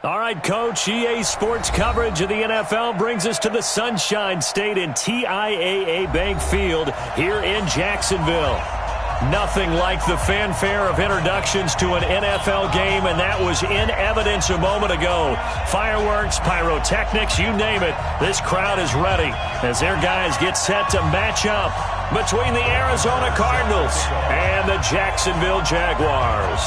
All right, Coach, EA Sports coverage of the NFL brings us to the Sunshine State in TIAA Bank Field here in Jacksonville. Nothing like the fanfare of introductions to an NFL game, and that was in evidence a moment ago. Fireworks, pyrotechnics, you name it. This crowd is ready as their guys get set to match up between the Arizona Cardinals and the Jacksonville Jaguars.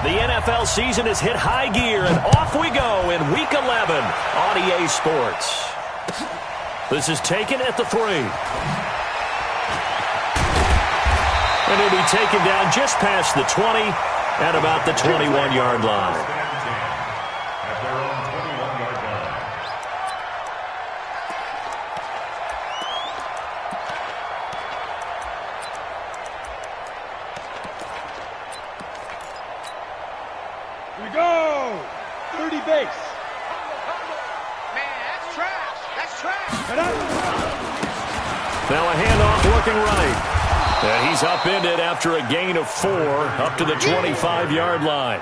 The NFL season has hit high gear, and off we go in Week 11 on EA Sports. This is taken at the 3. And he'll be taken down just past the 20 at about the 21-yard line. Here we go! 30 base. Now a handoff looking right. And he's upended after a gain of 4 up to the 25-yard line.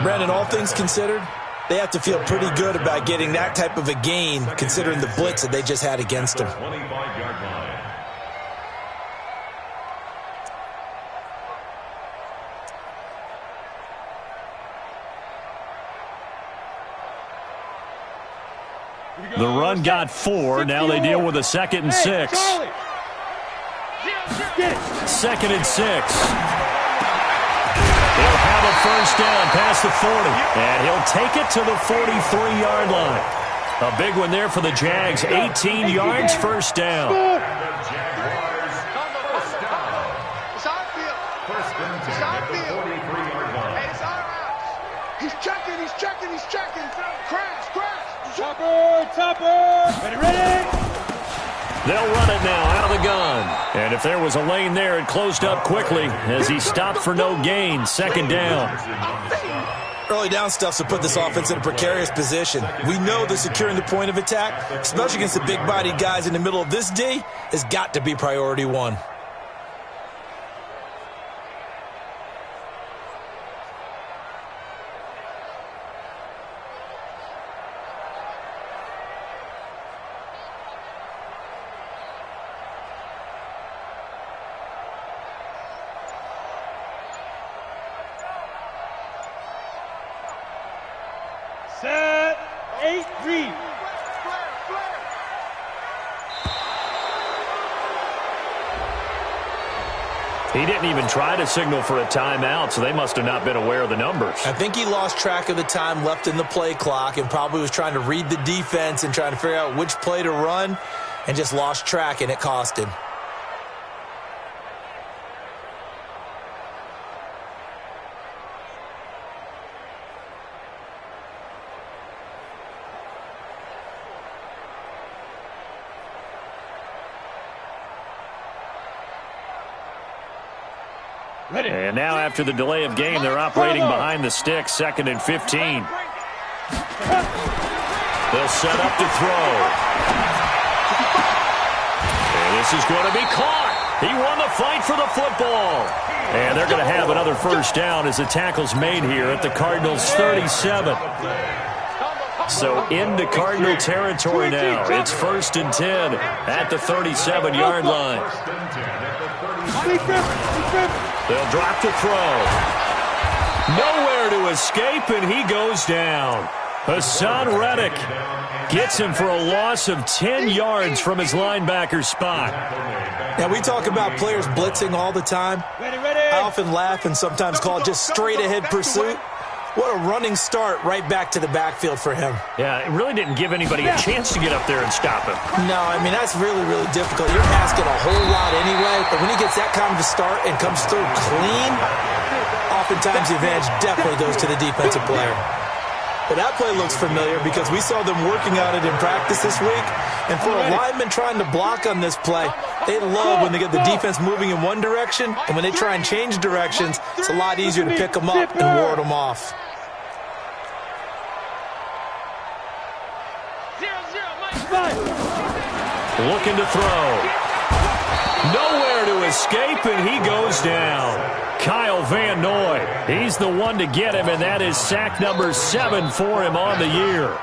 Brandon, all things considered, they have to feel pretty good about getting that type of a gain considering the blitz that they just had against them. The run got 4. Now they deal with a 2nd and 6. 2nd and 6. He'll have a first down past the 40. And he'll take it to the 43-yard line. A big one there for the Jags. 18 yards, first down. He's checking. Crash. Topper. Ready. They'll run it now out of the gun. And if there was a lane there, it closed up quickly as he stopped for no gain. 2nd down. Early down stuff to put this offense in a precarious position. We know that securing the point of attack, especially against the big-bodied guys in the middle of this D, has got to be priority 1. Set. 8-3. He didn't even try to signal for a timeout, so they must have not been aware of the numbers. I think he lost track of the time left in the play clock and probably was trying to read the defense and trying to figure out which play to run and just lost track, and it cost him. And now after the delay of game, they're operating behind the sticks, 2nd and 15. They'll set up to throw. And this is going to be caught. He won the fight for the football. And they're going to have another first down as the tackle's made here at the Cardinals' 37. So into Cardinal territory now. It's 1st and 10 at the 37-yard line. They'll drop to throw. Nowhere to escape, and he goes down. Hassan Reddick gets him for a loss of 10 yards from his linebacker spot. Now, we talk about players blitzing all the time. I often laugh and sometimes call it just straight-ahead pursuit. What a running start right back to the backfield for him. Yeah, it really didn't give anybody a chance to get up there and stop him. No, I mean, that's really, really difficult. You're asking a whole lot anyway, but when he gets that kind of a start and comes through clean, oftentimes the advantage definitely goes to the defensive player. But that play looks familiar because we saw them working on it in practice this week. And for a lineman trying to block on this play, they love when they get the defense moving in one direction, and when they try and change directions, it's a lot easier to pick them up and ward them off. Looking to throw. Nowhere to escape, and he goes down. Kyle Van Noy, he's the one to get him, and that is sack number 7 for him on the year.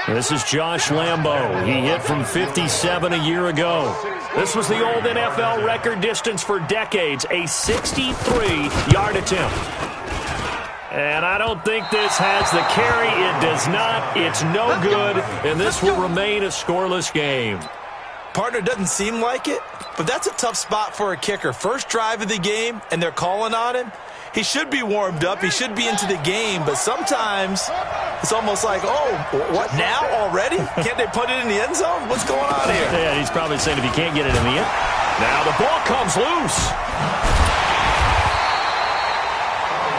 This is Josh Lambo. He hit from 57 a year ago. This was the old NFL record distance for decades, a 63-yard attempt. And I don't think this has the carry. It does not. It's no good, and this will remain a scoreless game. Partner, doesn't seem like it, but that's a tough spot for a kicker. First drive of the game, and they're calling on him. He should be warmed up. He should be into the game, but sometimes it's almost like, oh, what, now already? Can't they put it in the end zone? What's going on here? Yeah, he's probably saying if he can't get it in the end. Now the ball comes loose.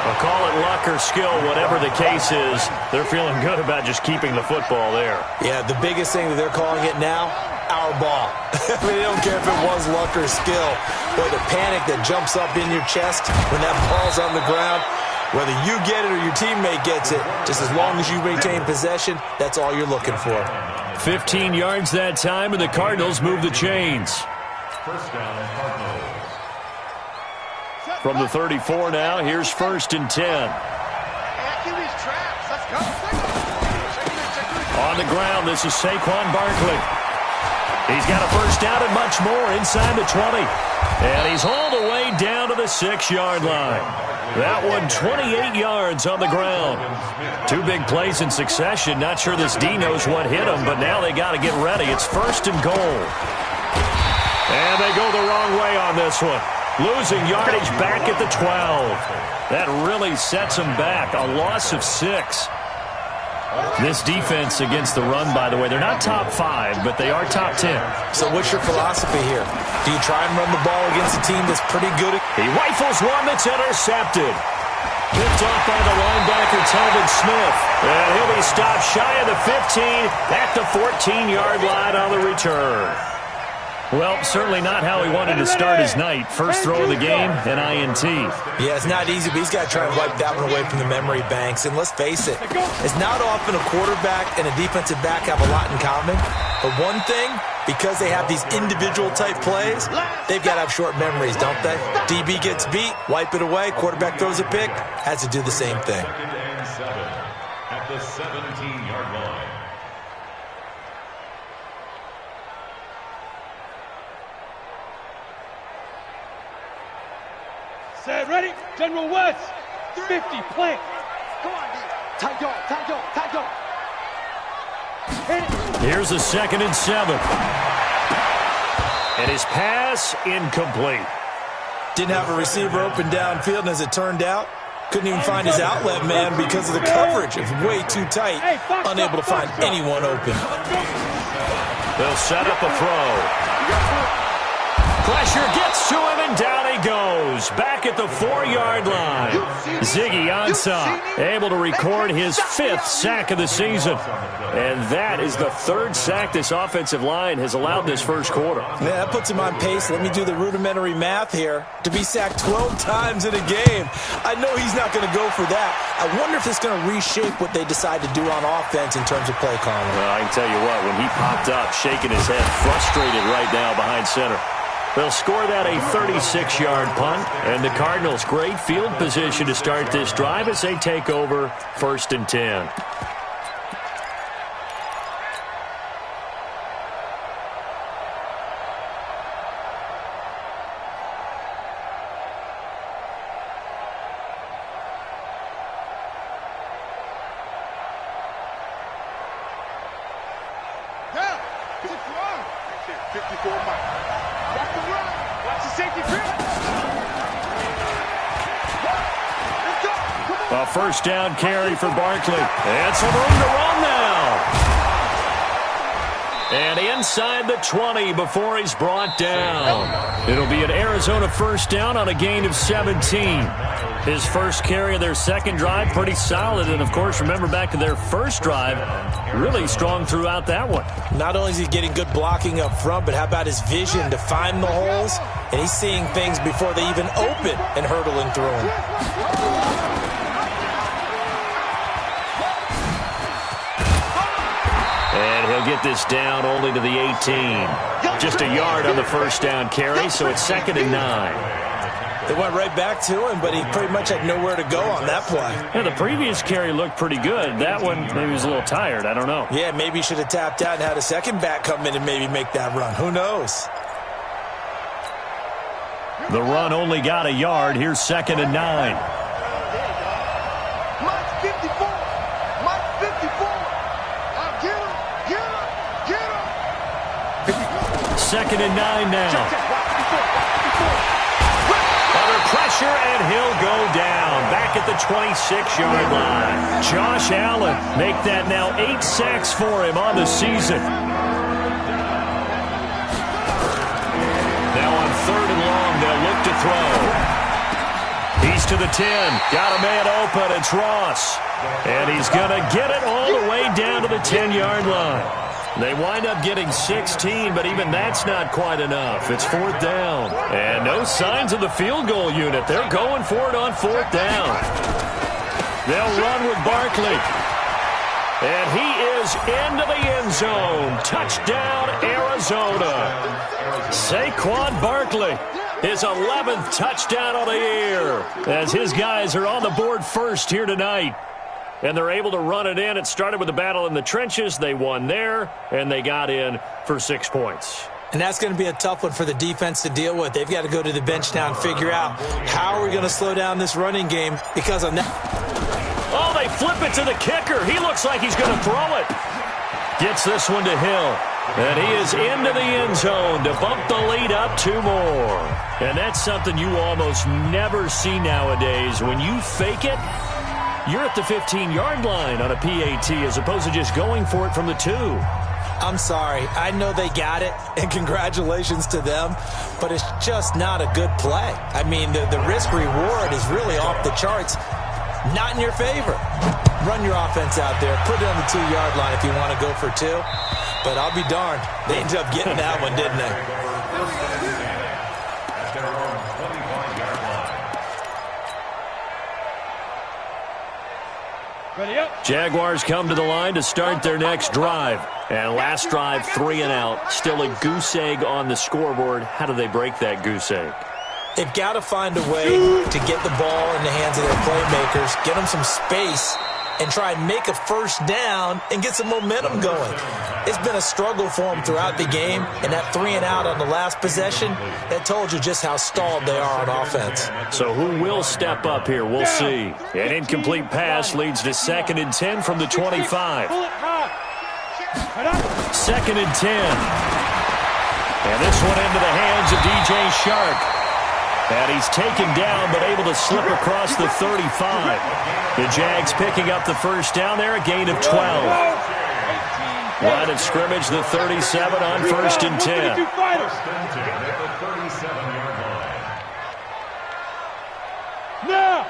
Well, call it luck or skill, whatever the case is, they're feeling good about just keeping the football there. Yeah, the biggest thing that they're calling it now, our ball. I mean, they don't care if it was luck or skill. Boy, the panic that jumps up in your chest when that ball's on the ground, whether you get it or your teammate gets it, just as long as you maintain possession, that's all you're looking for. 15 yards that time, and the Cardinals move the chains. First down, Cardinals. From the 34 now, here's 1st and 10. On the ground, this is Saquon Barkley. He's got a first down and much more inside the 20. And he's all the way down to the 6-yard line. That one 28 yards on the ground. 2 big plays in succession. Not sure this D knows what hit him, but now they got to get ready. It's 1st and goal. And they go the wrong way on this one. Losing yardage back at the 12. That really sets them back. A loss of 6. This defense against the run, by the way, they're not top 5, but they are top 10. So what's your philosophy here? Do you try and run the ball against a team that's pretty good? He rifles one that's intercepted. Picked off by the linebacker, Telvin Smith. And he'll be stopped shy of the 15 at the 14-yard line on the return. Well, certainly not how he wanted to start his night. First throw of the game, an INT. Yeah, it's not easy, but he's got to try and wipe that one away from the memory banks. And let's face it, it's not often a quarterback and a defensive back have a lot in common. But one thing, because they have these individual type plays, they've got to have short memories, don't they? DB gets beat, wipe it away, quarterback throws a pick, has to do the same thing. At the 17-yard line. Set, ready? General West. 50, plank. Come on, tight go. Here's a 2nd and 7. And his pass incomplete. Didn't have a receiver open downfield, and as it turned out, couldn't even find his outlet man because of the coverage. It was way too tight, unable to find anyone open. They'll set up a throw. Pressure gets to him, and down he goes. Back at the 4-yard line. Ziggy Ansah able to record his 5th sack of the season. And that is the 3rd sack this offensive line has allowed this first quarter. Yeah, that puts him on pace. Let me do the rudimentary math here. To be sacked 12 times in a game, I know he's not going to go for that. I wonder if it's going to reshape what they decide to do on offense in terms of play calling. Well, I can tell you what, when he popped up, shaking his head, frustrated right now behind center. They'll score that a 36-yard punt, and the Cardinals great field position to start this drive as they take over 1st and 10. Down. 54 miles. Watch the run. Watch the safety grip. Let's go. Come on. A first down carry for Barkley. And some room to run now. And inside the 20 before he's brought down. It'll be an Arizona first down on a gain of 17. His first carry of their second drive, pretty solid. And, of course, remember back to their first drive, really strong throughout that one. Not only is he getting good blocking up front, but how about his vision to find the holes? And he's seeing things before they even open and hurdling through them. And He'll get this down only to the 18. Just a yard on the first down carry, so it's 2nd and 9. They went right back to him, but he pretty much had nowhere to go on that play. Yeah, the previous carry looked pretty good. That one, maybe he was a little tired. I don't know. Yeah, maybe he should have tapped out and had a second back come in and maybe make that run. Who knows? The run only got a yard. Here's 2nd and 9. Mike 54. Mike 54. Get him. 2nd and 9 now. Under pressure, and he'll go down. Back at the 26-yard line. Josh Allen make that now 8 sacks for him on the season. Now on 3rd and long, they'll look to throw. He's to the 10. Got a man open. It's Ross. And he's going to get it all the way down to the 10-yard line. They wind up getting 16, but even that's not quite enough. It's 4th down. And no signs of the field goal unit. They're going for it on 4th down. They'll run with Barkley. And he is into the end zone. Touchdown, Arizona. Saquon Barkley, his 11th touchdown of the year, as his guys are on the board first here tonight. And they're able to run it in. It started with a battle in the trenches. They won there, and they got in for 6 points. And that's going to be a tough one for the defense to deal with. They've got to go to the bench now and figure out how are we going to slow down this running game because of that. Oh, they flip it to the kicker. He looks like he's going to throw it. Gets this one to Hill. And he is into the end zone to bump the lead up 2 more. And that's something you almost never see nowadays. When you fake it, you're at the 15-yard line on a PAT as opposed to just going for it from the 2. I'm sorry. I know they got it, and congratulations to them, but it's just not a good play. I mean, the risk-reward is really off the charts. Not in your favor. Run your offense out there. Put it on the 2-yard line if you want to go for 2. But I'll be darned. They ended up getting that one, didn't they? Jaguars come to the line to start their next drive. And last drive, 3 and out. Still a goose egg on the scoreboard. How do they break that goose egg? They've got to find a way to get the ball in the hands of their playmakers, get them some space, and try and make a first down and get some momentum going. It's been a struggle for them throughout the game, and that 3 and out on the last possession, that told you just how stalled they are on offense. So who will step up here? We'll see. An incomplete pass leads to 2nd and 10 from the 25. 2nd and 10. And this one into the hands of DJ Shark. And he's taken down but able to slip across the 35. The Jags picking up the first down there, a gain of 12. Line of scrimmage, the 37 on 1st and 10. Now!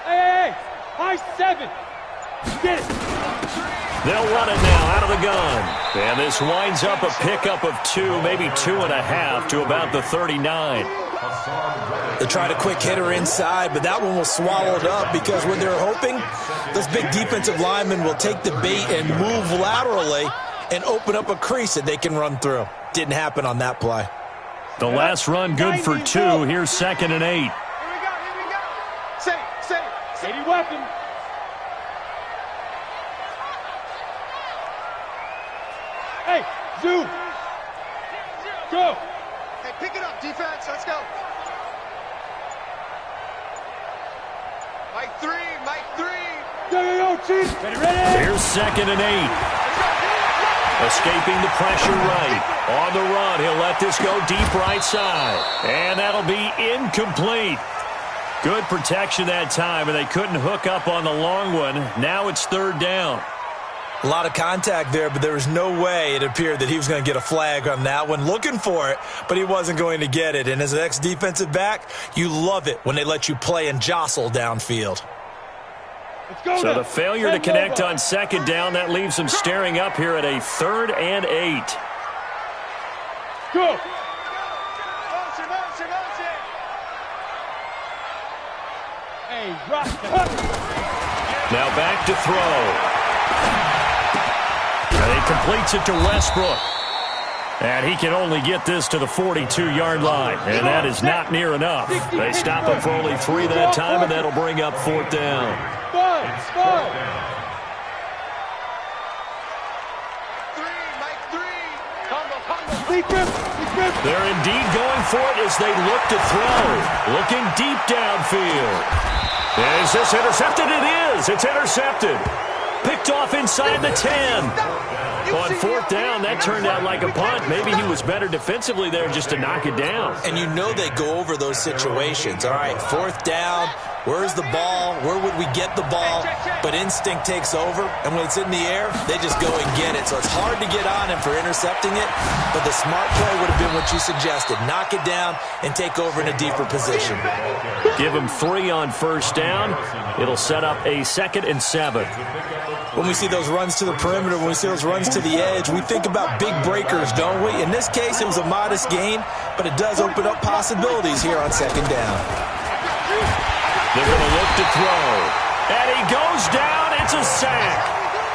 Hey, high 7. Get it. They'll run it now out of the gun. And this winds up a pickup of 2, maybe 2.5 to about the 39. They tried a quick hitter inside, but that one was swallowed up because when they're hoping, those big defensive linemen will take the bait and move laterally and open up a crease that they can run through. Didn't happen on that play. The last run good for 2. Here's 2nd and 8. Here we go. Say, 80 weapon. Hey, Zoo. Go. Hey, pick it up, defense. Let's go. Mike 3. Yo, Chief. Ready? Here's 2nd and 8. Escaping the pressure right. On the run, he'll let this go deep right side. And that'll be incomplete. Good protection that time, and they couldn't hook up on the long one. Now it's 3rd down. A lot of contact there, but there was no way it appeared that he was going to get a flag on that one. Looking for it, but he wasn't going to get it. And as an ex-defensive back, you love it when they let you play and jostle downfield. So the failure to connect on 2nd down, that leaves them staring up here at a 3rd and 8. Go. Hey, drop the hook. Now back to throw. And he completes it to Westbrook. And he can only get this to the 42-yard line. And that is not near enough. They stop him for only 3 that time, and that'll bring up 4th down. They're indeed going for it as they look to throw. Looking deep downfield. Is this intercepted? It is. It's intercepted. Picked off inside the 10. On 4th down, that turned out like a punt. Maybe he was better defensively there just to knock it down. And you know they go over those situations. All right, 4th down. Where's the ball? Where would we get the ball? But instinct takes over, and when it's in the air, they just go and get it. So it's hard to get on him for intercepting it, but the smart play would have been what you suggested. Knock it down and take over in a deeper position. Give him 3 on 1st down. It'll set up a 2nd and 7. When we see those runs to the perimeter, when we see those runs to the edge, we think about big breakers, don't we? In this case, it was a modest gain, but it does open up possibilities here on 2nd down. They're going to look to throw. And he goes down. It's a sack.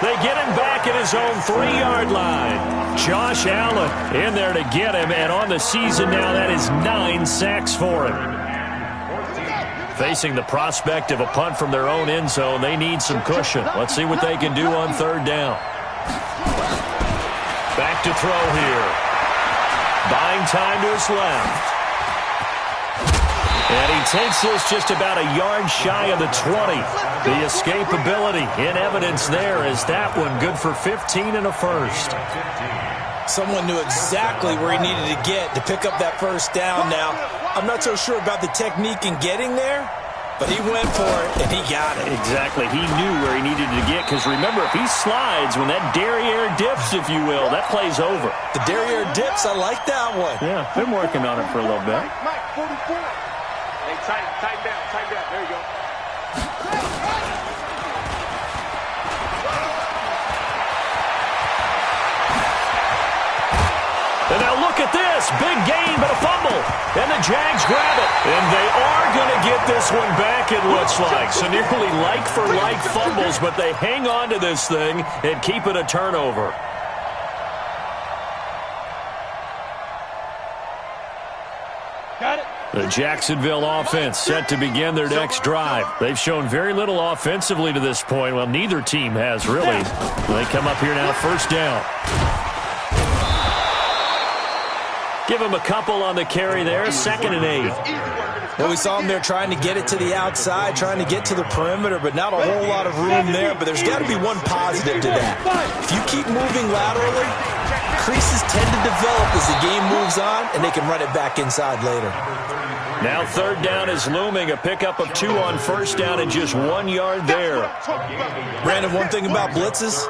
They get him back at his own 3-yard line. Josh Allen in there to get him, and on the season now, that is 9 sacks for him. Facing the prospect of a punt from their own end zone, they need some cushion. Let's see what they can do on 3rd down. Back to throw here. Buying time to his left. And he takes this just about a yard shy of the 20. The escapability in evidence there is that one good for 15 and a first. Someone knew exactly where he needed to get to pick up that 1st down now. I'm not so sure about the technique in getting there, but he went for it, and he got it. Exactly. He knew where he needed to get, because remember, if he slides, when that derriere dips, if you will, that play's over. The derriere dips, I like that one. Yeah, been working on it for a little bit. Mike, 44. Hey, tighten down. There you go. And now look at this. Big gain, but a fumble. And the Jags grab it. And they are going to get this one back, it looks like. So nearly like-for-like fumbles, but they hang on to this thing and keep it a turnover. Got it. The Jacksonville offense set to begin their next drive. They've shown very little offensively to this point. Well, neither team has, really. They come up here now, 1st down. Give him a couple on the carry there, 2nd and 8. Well, we saw him there trying to get it to the outside, trying to get to the perimeter, but not a whole lot of room there. But there's got to be one positive to that. If you keep moving laterally, creases tend to develop as the game moves on, and they can run it back inside later. Now 3rd down is looming, a pickup of 2 on 1st down and just 1 yard there. Brandon, one thing about blitzes,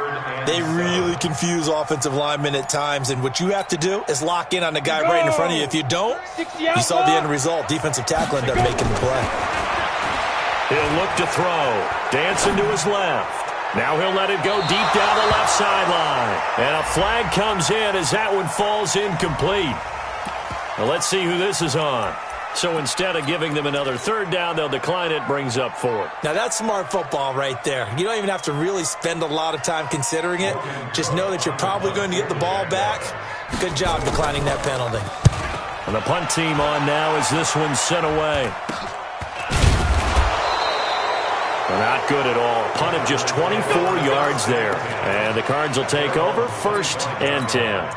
they really confuse offensive linemen at times, and what you have to do is lock in on the guy right in front of you. If you don't, you saw the end result. Defensive tackle ended up making the play. He'll look to throw. Dancing to his left. Now he'll let it go deep down the left sideline. And a flag comes in as that one falls incomplete. Now let's see who this is on. So instead of giving them another 3rd down, they'll decline it, brings up 4th. Now that's smart football right there. You don't even have to really spend a lot of time considering it. Just know that you're probably going to get the ball back. Good job declining that penalty. And the punt team on now as this one's sent away. Not good at all. Punt of just 24 yards there. And the Cards will take over, 1st and 10.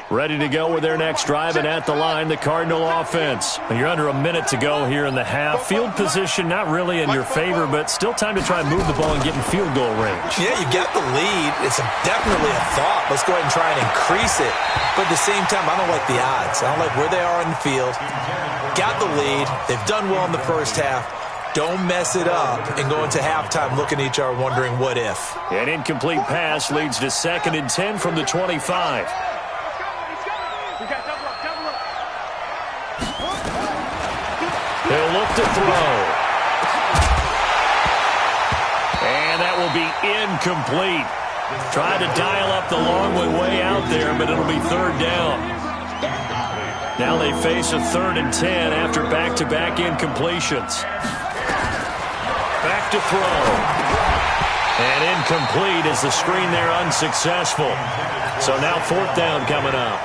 Ready to go with their next drive, and at the line, the Cardinal offense. You're under a minute to go here in the half. Field position not really in your favor, but still time to try and move the ball and get in field goal range. Yeah, you got the lead. It's definitely a thought. Let's go ahead and try and increase it. But at the same time, I don't like the odds. I don't like where they are on the field. Got the lead. They've done well in the first half. Don't mess it up and go into halftime looking at each other wondering what if. An incomplete pass leads to 2nd and 10 from the 25. He'll look to throw. And that will be incomplete. Tried to dial up the long way out there, but it'll be third down. Now they face a 3rd and 10 after back-to-back incompletions. Back to throw. And incomplete as the screen there unsuccessful. So now 4th down coming up.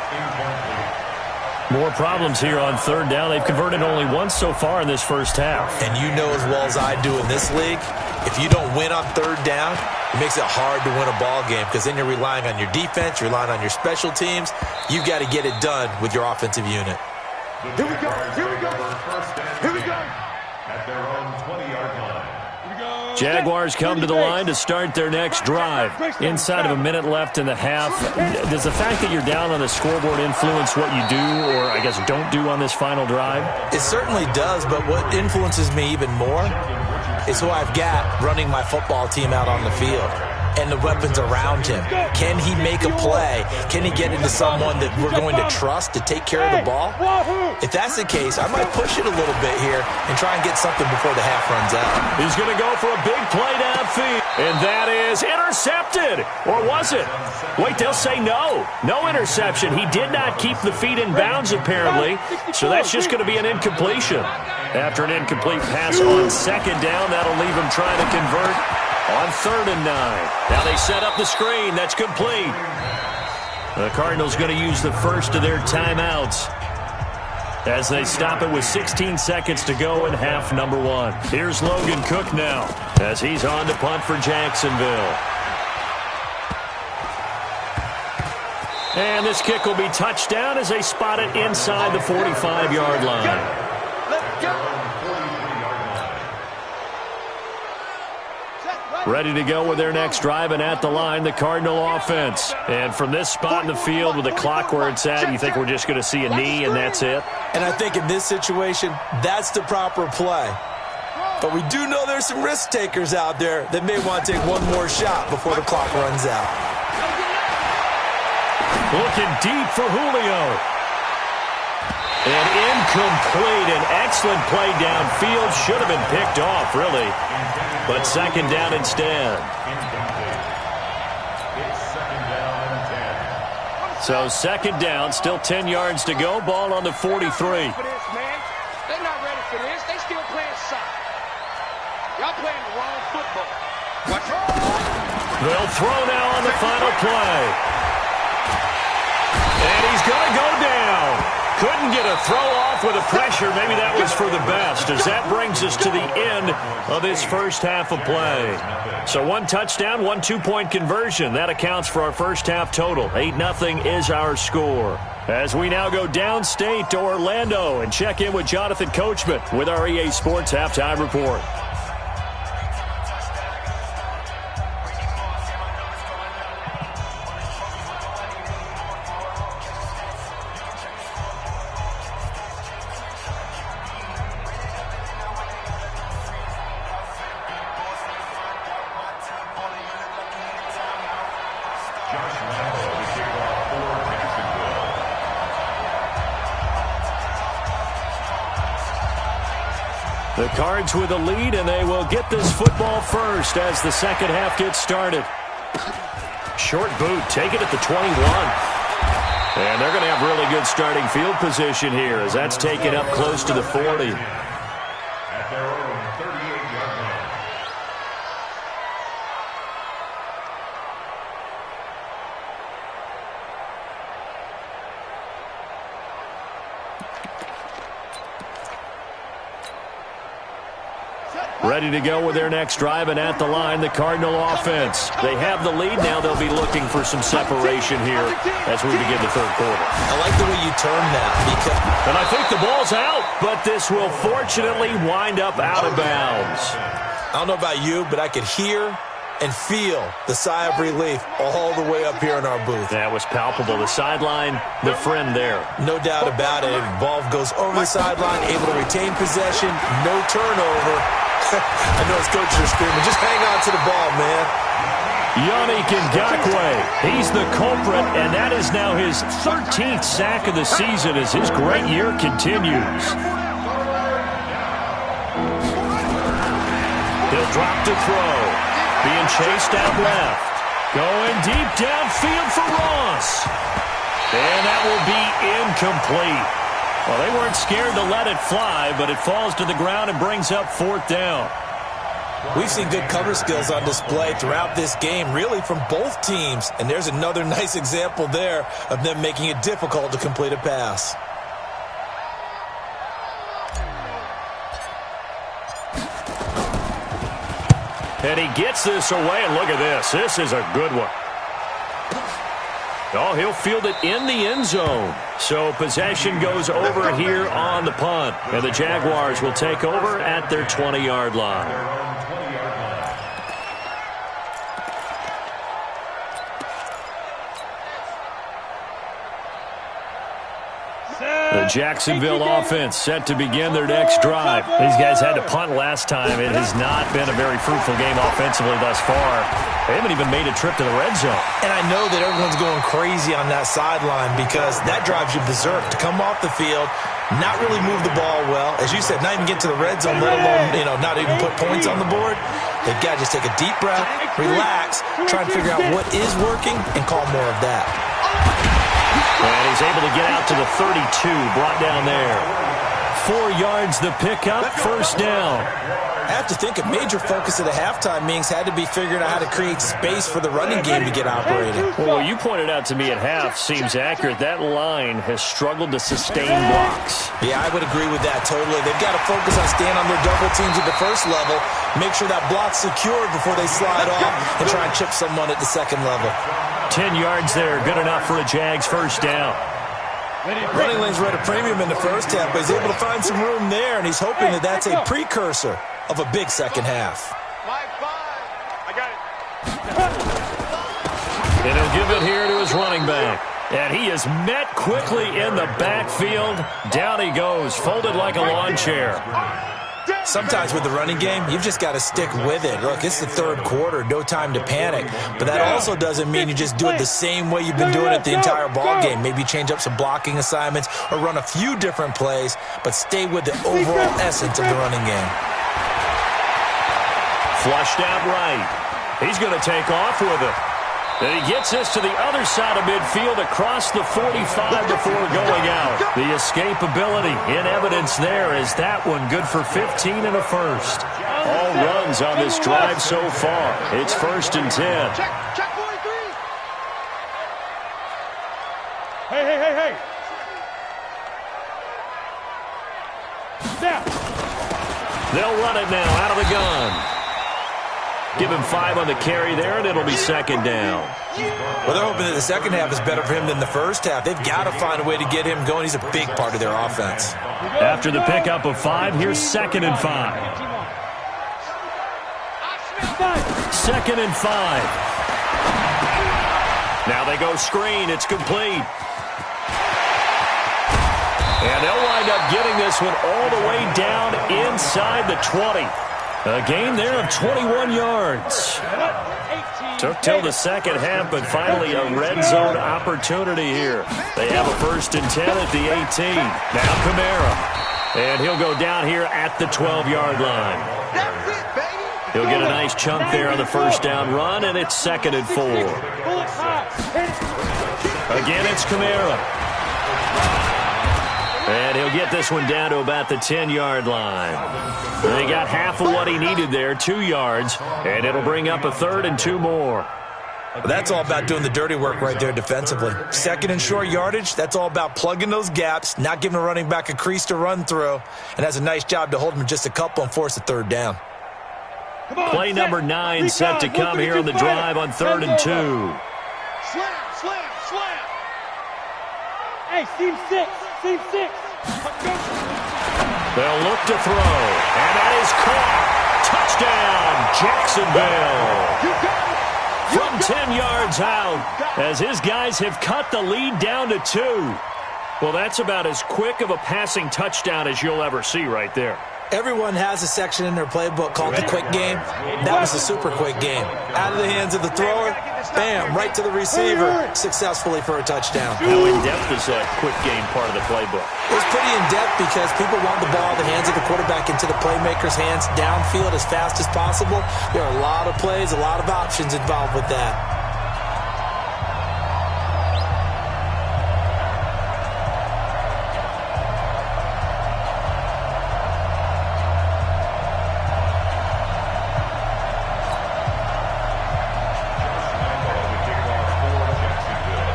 More problems here on 3rd down. They've converted only once so far in this first half. And you know as well as I do in this league, if you don't win on 3rd down, it makes it hard to win a ball game because then you're relying on your defense, you're relying on your special teams. You've got to get it done with your offensive unit. Here we go. Here we go. Here we go. At their own 20-yard line. Jaguars come to the line to start their next drive. Inside of a minute left in the half, does the fact that you're down on the scoreboard influence what you do or, I guess, don't do on this final drive? It certainly does, but what influences me even more is who I've got running my football team out on the field and the weapons around him. Can he make a play? Can he get into someone that we're going to trust to take care of the ball? If that's the case, I might push it a little bit here and try and get something before the half runs out. He's going to go for a big play downfield. And that is intercepted. Or was it? Wait, they'll say no. No interception. He did not keep the feet in bounds, apparently. So that's just going to be an incompletion. After an incomplete pass on 2nd down, that'll leave him trying to convert on 3rd and 9. Now they set up the screen. That's complete. The Cardinals going to use the first of their timeouts as they stop it with 16 seconds to go in half number 1. Here's Logan Cook now as he's on to punt for Jacksonville. And this kick will be touchdown as they spot it inside the 45-yard line. Ready to go with their next drive, and at the line, the Cardinal offense. And from this spot in the field with the clock where it's at, you think we're just going to see a knee and that's it? And I think in this situation, that's the proper play. But we do know there's some risk takers out there that may want to take one more shot before the clock runs out. Looking deep for Julio. And incomplete. An excellent play downfield. Should have been picked off, really. But 2nd down instead. So 2nd down, still 10 yards to go. Ball on the 43. They're not ready for this. They still playing soccer. Y'all playing the wrong football. Watch it. They'll throw now on the final play. And he's going to go down. Couldn't get a throw off with the pressure. Maybe that was for the best, as that brings us to the end of this first half of play. So 1 touchdown, 1 2-point conversion. That accounts for our first half total. 8-0 is our score. As we now go downstate to Orlando and check in with Jonathan Coachman with our EA Sports Halftime Report. The Cards with a lead, and they will get this football first as the second half gets started. Short boot, take it at the 21. And they're going to have really good starting field position here as that's taken up close to the 40. At their own 38-yard line. Ready to go with their next drive, and at the line, the Cardinal offense. They have the lead now. They'll be looking for some separation here as we begin the third quarter. I like the way you term that. And I think the ball's out, but this will fortunately wind up out of bounds. I don't know about you, but I could hear and feel the sigh of relief all the way up here in our booth. That was palpable. The sideline, the friend there. No doubt about it. Ball goes over the sideline, able to retain possession, no turnover. I know his coaches are screaming, just hang on to the ball, man. Yannick Ngakoue, he's the culprit, and that is now his 13th sack of the season as his great year continues. He'll drop to throw. Being chased out left. Going deep downfield for Ross. And that will be incomplete. Well, they weren't scared to let it fly, but it falls to the ground and brings up 4th down. We've seen good cover skills on display throughout this game, really from both teams. And there's another nice example there of them making it difficult to complete a pass. And he gets this away, and look at this. This is a good one. Oh, he'll field it in the end zone. So possession goes over here on the punt. And the Jaguars will take over at their 20-yard line. The Jacksonville offense set to begin their next drive. These guys had to punt last time. It has not been a very fruitful game offensively thus far. They haven't even made a trip to the red zone. And I know that everyone's going crazy on that sideline because that drives you berserk to come off the field, not really move the ball well. As you said, not even get to the red zone, let alone, not even put points on the board. They've got to just take a deep breath, relax, try and figure out what is working, and call more of that. And he's able to get out to the 32, brought down there. 4 yards the pickup, 1st down. I have to think a major focus of the halftime meetings had to be figuring out how to create space for the running game to get operating. Well, what you pointed out to me at half seems accurate. That line has struggled to sustain blocks. Yeah, I would agree with that totally. They've got to focus on staying on their double teams at the first level, make sure that block's secured before they slide off, and try and chip someone at the second level. 10 yards there, good enough for a Jags 1st down. Running lanes were at a premium in the first half, but he's able to find some room there, and he's hoping that that's a precursor of a big second half. I got it. And he'll give it here to his running back. And he is met quickly in the backfield. Down he goes, folded like a lawn chair. Sometimes with the running game, you've just got to stick with it. Look, it's the 3rd quarter, no time to panic. But that also doesn't mean you just do it the same way you've been doing it the entire ball game. Maybe change up some blocking assignments or run a few different plays, but stay with the overall essence of the running game. Flushed out right. He's going to take off with it. And he gets this to the other side of midfield across the 45 before going out. The escapability in evidence there is that one good for 15 and a 1st. All runs on this drive so far. It's 1st and 10. Check 43. Hey. Snap. They'll run it now out of the gun. Give him 5 on the carry there, and it'll be 2nd down. Well, they're hoping that the second half is better for him than the first half. They've got to find a way to get him going. He's a big part of their offense. After the pickup of 5, here's 2nd and 5. 2nd and 5. Now they go screen. It's complete. And they'll wind up getting this one all the way down inside the 20. A gain there of 21 yards. Took till the second half, but finally a red zone opportunity here. They have a 1st and 10 at the 18. Now Kamara. And he'll go down here at the 12-yard line. He'll get a nice chunk there on the 1st down run, and it's 2nd and 4. Again, it's Kamara. And he'll get this one down to about the 10-yard line. They got half of what he needed there, 2 yards, and it'll bring up a 3rd and 2 more. Well, that's all about doing the dirty work right there defensively. 2nd and short yardage, that's all about plugging those gaps, not giving a running back a crease to run through, and has a nice job to hold him just a couple and force a 3rd down. Play number 9 set to come here on the drive on 3rd and 2. Slam. Hey, seam 6. They'll look to throw, and that is caught. Touchdown, Jacksonville. From 10 yards out, as his guys have cut the lead down to 2. Well, that's about as quick of a passing touchdown as you'll ever see right there. Everyone has a section in their playbook called the quick game. That was the super quick game. Out of the hands of the thrower, bam, right to the receiver, successfully for a touchdown. How in-depth is that quick game part of the playbook? It's pretty in-depth because people want the ball in the hands of the quarterback into the playmaker's hands downfield as fast as possible. There are a lot of plays, a lot of options involved with that.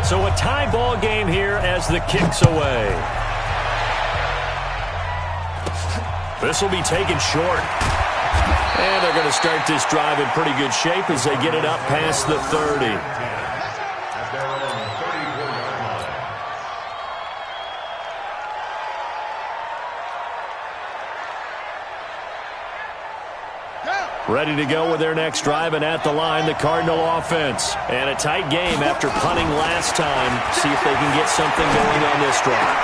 So a tie ball game here as the kick's away. This will be taken short. And they're going to start this drive in pretty good shape as they get it up past the 30. At their own 34-yard line. Ready to go with their next drive, and at the line, the Cardinal offense. And a tight game after punting last time. See if they can get something going on this drive.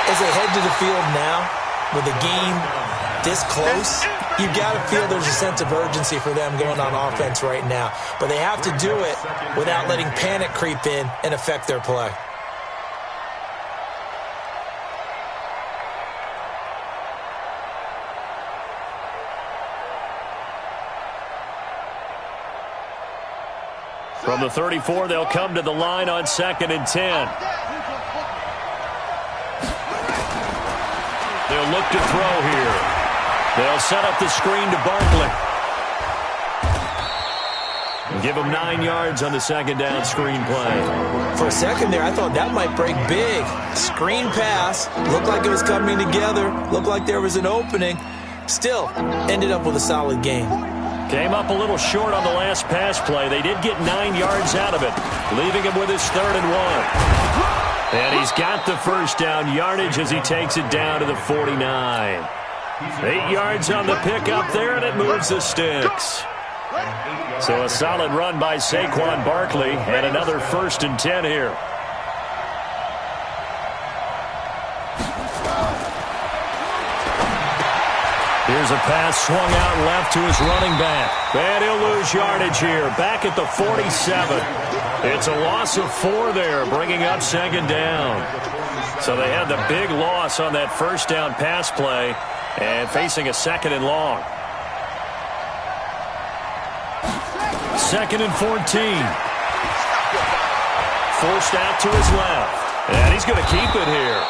As they head to the field now, with the game this close, you've got to feel there's a sense of urgency for them going on offense right now. But they have to do it without letting panic creep in and affect their play. From the 34, they'll come to the line on 2nd and 10. They'll look to throw here. They'll set up the screen to Barkley. Give him 9 yards on the 2nd down screen play. For a second there, I thought that might break big. Screen pass. Looked like it was coming together. Looked like there was an opening. Still, ended up with a solid game. Came up a little short on the last pass play. They did get 9 yards out of it, leaving him with his 3rd and 1. And he's got the first down yardage as he takes it down to the 49. 8 yards on the pickup there, and it moves the sticks. So a solid run by Saquon Barkley, and another 1st and 10 here. Here's a pass swung out left to his running back. And he'll lose yardage here. Back at the 47. It's a loss of 4 there, bringing up 2nd down. So they had the big loss on that 1st down pass play and facing a 2nd and long. 2nd and 14. Forced out to his left. And he's going to keep it here.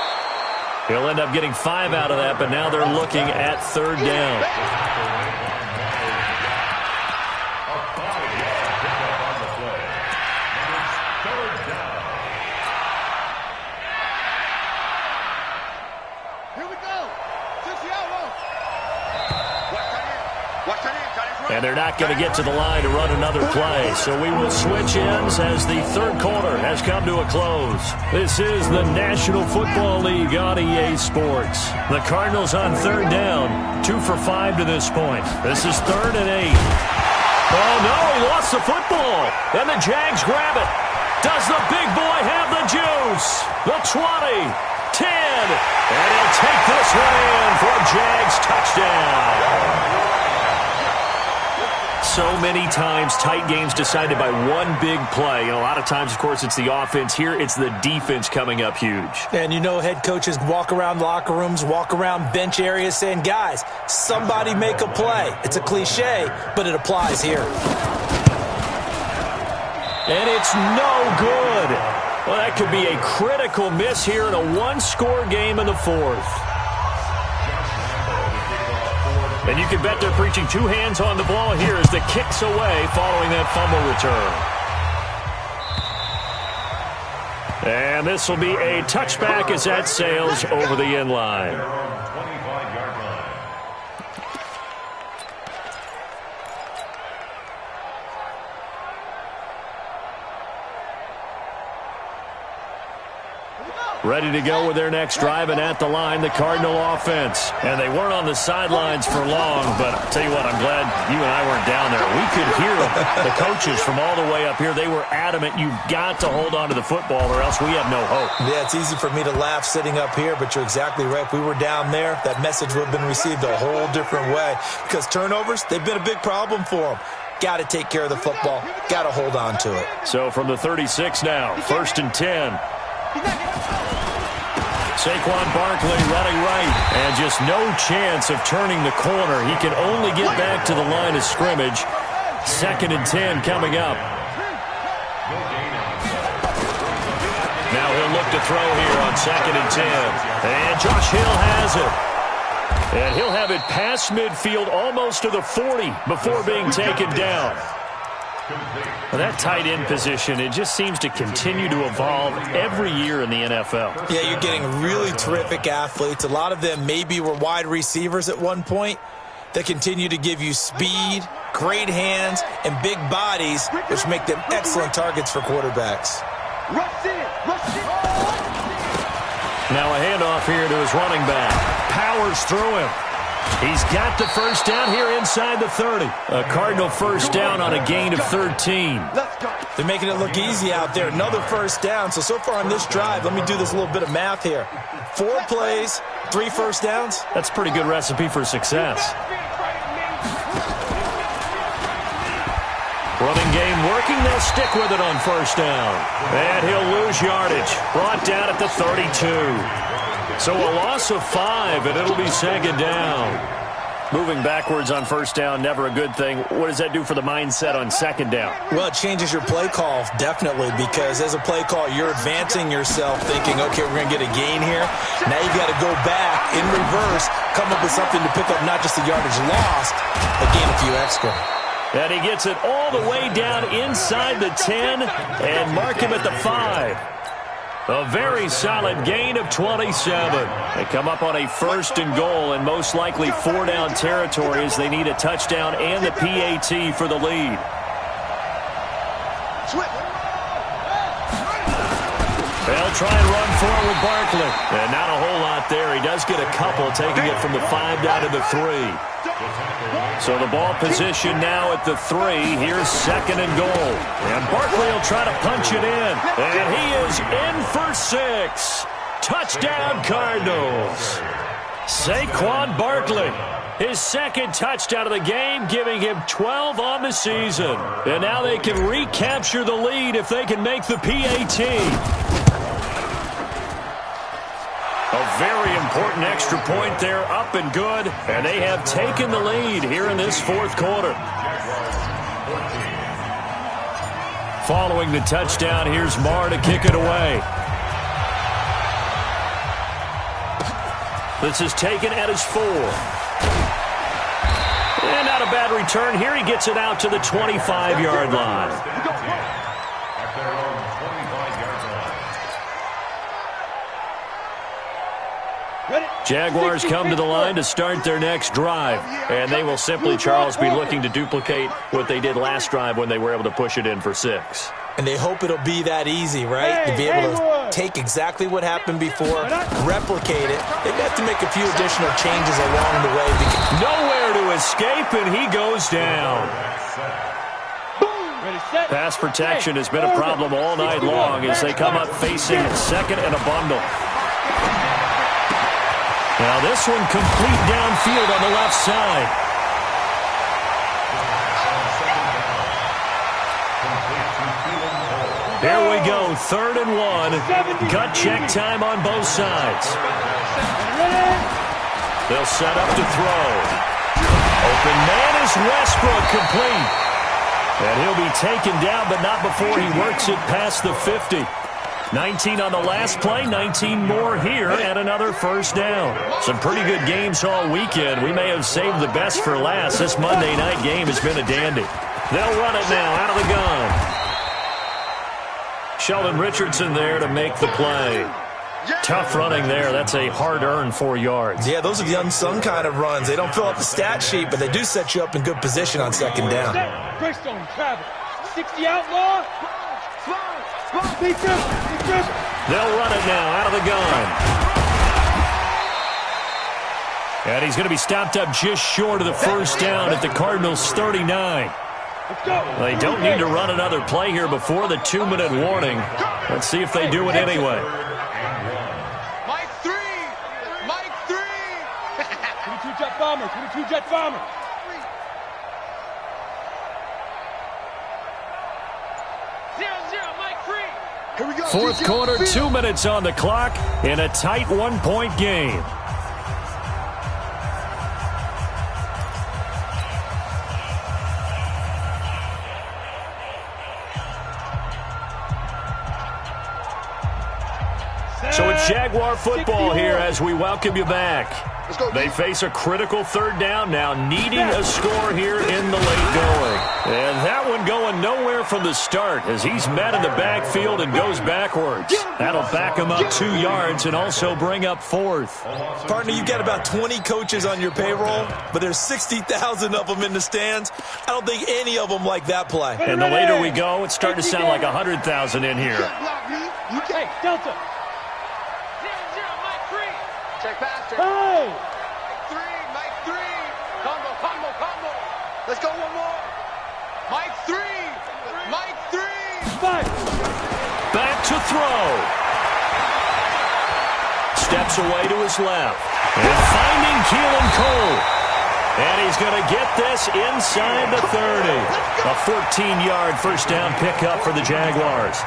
He'll end up getting 5 out of that, but now they're looking at 3rd down. And they're not going to get to the line to run another play. So we will switch ends as the 3rd quarter has come to a close. This is the National Football League on EA Sports. The Cardinals on 3rd down, 2 for 5 to this point. This is 3rd and 8. Oh, no, he lost the football. And the Jags grab it. Does the big boy have the juice? The 20, 10, and he'll take this one in for a Jags touchdown. So many times, tight games decided by one big play. And a lot of times, of course, it's the offense. Here, it's the defense coming up huge. And you know head coaches walk around locker rooms, walk around bench areas saying, guys, somebody make a play. It's a cliche, but it applies here. And it's no good. Well, that could be a critical miss here in a one-score game in the 4th. And you can bet they're preaching 2 hands on the ball here as the kick's away following that fumble return. And this will be a touchback as that sails over the end line. Ready to go with their next drive, and at the line, the Cardinal offense. And they weren't on the sidelines for long, but I'll tell you what, I'm glad you and I weren't down there. We could hear them. The coaches from all the way up here, they were adamant, you've got to hold on to the football or else we have no hope. Yeah, it's easy for me to laugh sitting up here, but you're exactly right. If we were down there, that message would have been received a whole different way. Because turnovers, they've been a big problem for them. Got to take care of the football. Got to hold on to it. So from the 36 now, 1st and 10. Saquon Barkley running right, and just no chance of turning the corner. He can only get back to the line of scrimmage. 2nd and 10 coming up. Now he'll look to throw here on 2nd and 10. And Josh Hill has it. And he'll have it past midfield almost to the 40 before being taken down. Well, that tight end position, it just seems to continue to evolve every year in the NFL. Yeah, you're getting really terrific athletes. A lot of them maybe were wide receivers at one point. They continue to give you speed, great hands, and big bodies, which make them excellent targets for quarterbacks. Now a handoff here to his running back. Powers through him. He's got the first down here inside the 30. A Cardinal first down on a gain of 13. They're making it look easy out there. Another first down. So far on this drive, let me do this little bit of math here. 4 plays, 3 first downs. That's a pretty good recipe for success. Running game working. They'll stick with it on first down. And he'll lose yardage. Brought down at the 32. So a loss of 5, and it'll be 2nd down. Moving backwards on first down, never a good thing. What does that do for the mindset on 2nd down? Well, it changes your play call, definitely, because as a play call, you're advancing yourself thinking, okay, we're going to get a gain here. Now you've got to go back in reverse, come up with something to pick up not just the yardage lost, but gain a few extra. And he gets it all the way down inside the 10 and mark him at the 5. A very solid gain of 27. They come up on a 1st and goal and most likely 4-down territory as they need a touchdown and the PAT for the lead. They'll try and run forward with Barkley. And not a whole lot there. He does get a couple, taking it from the 5 down to the 3. So the ball position now at the 3. Here's 2nd and goal. And Barkley will try to punch it in. And he is in for 6. Touchdown, Cardinals. Saquon Barkley. His 2nd touchdown of the game, giving him 12 on the season. And now they can recapture the lead if they can make the PAT. A very important extra point there, up and good, and they have taken the lead here in this 4th quarter. Following the touchdown, here's Marr to kick it away. This is taken at his 4. And not a bad return here. He gets it out to the 25-yard line. Jaguars come to the line to start their next drive. And they will simply, Charles, be looking to duplicate what they did last drive when they were able to push it in for 6. And they hope it'll be that easy, right? To be able to take exactly what happened before, replicate it. They have to make a few additional changes along the way. Nowhere to escape, and he goes down. Pass protection has been a problem all night long as they come up facing 2nd and a bundle. Now this one complete downfield on the left side. Here we go, 3rd and 1. Gut check time on both sides. They'll set up to throw. Open man is Westbrook, complete. And he'll be taken down, but not before he works it past the 50. 19 on the last play, 19 more here, and another first down. Some pretty good games all weekend. We may have saved the best for last. This Monday night game has been a dandy. They'll run it now out of the gun. Sheldon Richardson there to make the play. Tough running there. That's a hard-earned 4 yards. Yeah, those are the unsung kind of runs. They don't fill up the stat sheet, but they do set you up in good position on 2nd down. 60 outlaw. They'll run it now out of the gun. And he's going to be stopped up just short of the first down at the Cardinals' 39. They don't need to run another play here before the 2-minute warning. Let's see if they do it anyway. Mike 3! Mike 3! 22 jet bomber, 22 jet bomber. Here we go. Fourth quarter, 2 minutes on the clock in a tight 1-point game. So it's Jaguar football here as we welcome you back. They face a critical third down now, needing a score here in the late going. And that one going nowhere from the start as he's met in the backfield and goes backwards. That'll back him up 2 yards and also bring up fourth. Partner, you've got about 20 coaches on your payroll, but there's 60,000 of them in the stands. I don't think any of them like that play. And the later we go, it's starting to sound like 100,000 in here. Hey, Delta. Check faster. Hey! Mike 3. Combo. Let's go one more. Mike 3. Mike 3. Five. Back to throw. Steps away to his left. And finding Keelan Cole. And he's going to get this inside the 30. A 14-yard first down pickup for the Jaguars.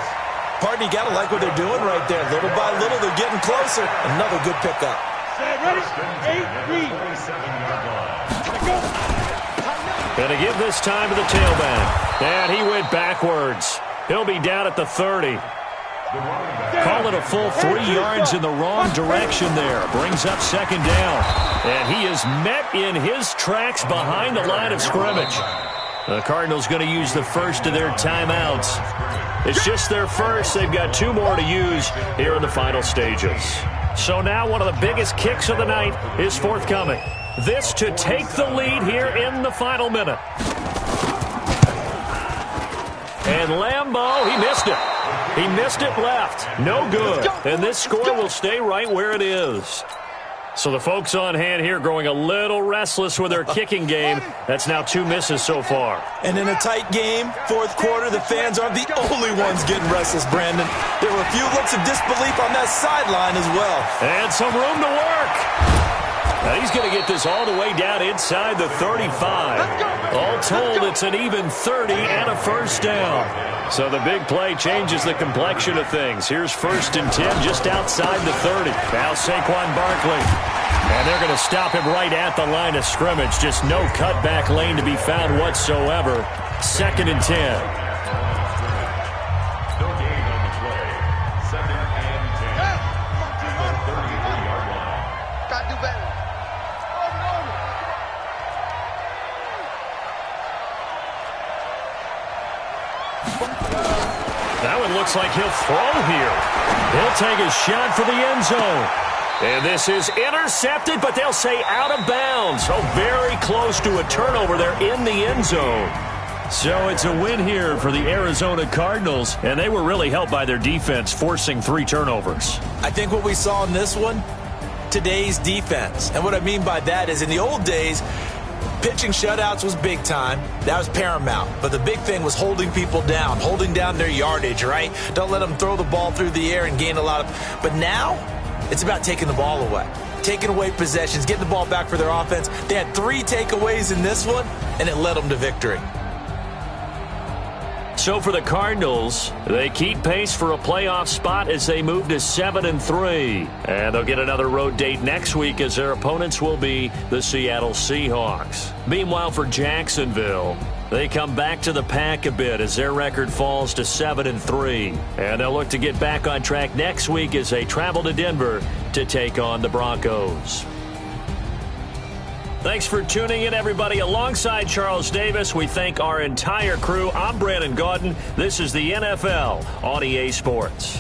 Partner, you got to like what they're doing right there. Little by little, they're getting closer. Another good pickup. Ready? 8-3. Going to give this time to the tailback. And he went backwards. He'll be down at the 30. Call it a full 3 yards in the wrong direction there. Brings up second down. And he is met in his tracks behind the line of scrimmage. The Cardinals going to use the first of their timeouts. It's just their first. They've got 2 more to use here in the final stages. So now one of the biggest kicks of the night is forthcoming. This to take the lead here in the final minute. And Lambeau, he missed it. He missed it left. No good. And this score will stay right where it is. So the folks on hand here growing a little restless with their kicking game. That's now 2 misses so far. And in a tight game, fourth quarter, the fans aren't the only ones getting restless, Brandon. There were a few looks of disbelief on that sideline as well. And some room to work. Now he's going to get this all the way down inside the 35. All told, it's an even 30 and a first down. So the big play changes the complexion of things. Here's 1st and 10 just outside the 30. Now Saquon Barkley. And they're going to stop him right at the line of scrimmage. Just no cutback lane to be found whatsoever. 2nd and 10. That one looks like he'll throw here. He'll take a shot for the end zone. And this is intercepted, but they'll say out of bounds. Oh, very close to a turnover there in the end zone. So it's a win here for the Arizona Cardinals, and they were really helped by their defense, forcing 3 turnovers. I think what we saw in this one, today's defense. And what I mean by that is in the old days, pitching shutouts was big time. That was paramount. But the big thing was holding people down, holding down their yardage, right? Don't let them throw the ball through the air and gain a lot of... But now, it's about taking the ball away. Taking away possessions, getting the ball back for their offense. They had 3 takeaways in this one, and it led them to victory. So for the Cardinals, they keep pace for a playoff spot as they move to 7-3. And they'll get another road date next week as their opponents will be the Seattle Seahawks. Meanwhile, for Jacksonville, they come back to the pack a bit as their record falls to 7-3. And they'll look to get back on track next week as they travel to Denver to take on the Broncos. Thanks for tuning in, everybody. Alongside Charles Davis, we thank our entire crew. I'm Brandon Gaudin. This is the NFL on EA Sports.